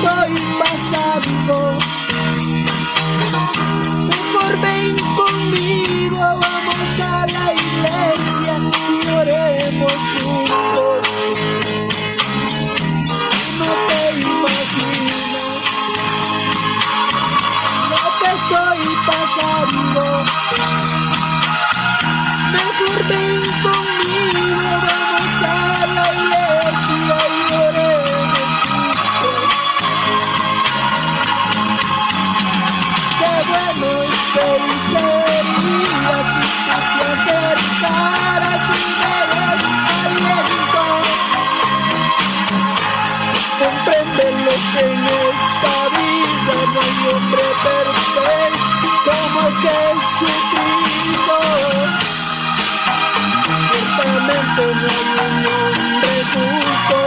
estoy pasando. Mejor ven conmigo, vamos a la iglesia y oremos juntos. No te imaginas lo que estoy pasando. Mejor ven conmigo, vamos a la iglesia y oremos juntos. Qué bueno y feliz sería si tú te acercaras y me das aliento. Comprende lo que en esta vida no hay hombre perfecto como Jesucristo. Ciertamente no hay un hombre justo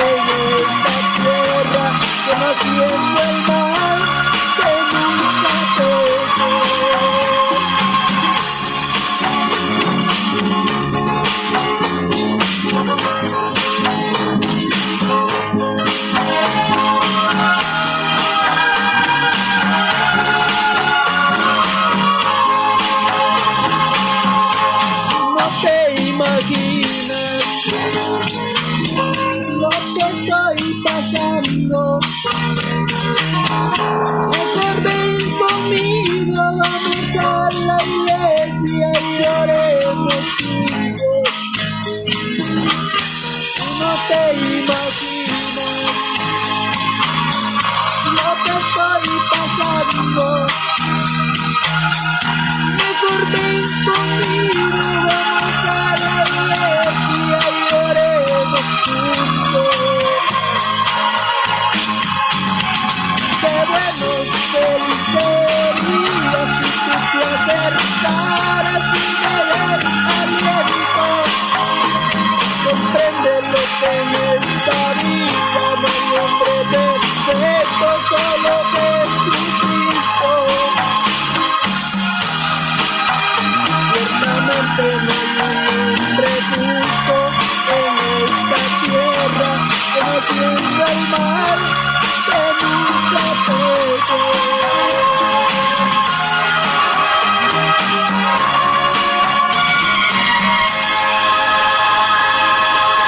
en esta tierra que no haciendo el mal que nunca pecó. No te imaginas lo que estoy pasando. Mejor ven conmigo, vamos a la iglesia y oremos juntos. No te imaginas lo que estoy pasando. Mejor ven conmigo, vamos a la iglesia y oremos juntos. Qué bueno y feliz sería si tú te acercaras y me das aliento. Comprende lo que en esta vida no hay hombre perfecto, solo Jesucristo. Ciertamente no hay un hombre justo en esta tierra que no haciendo el mal que nunca pecó.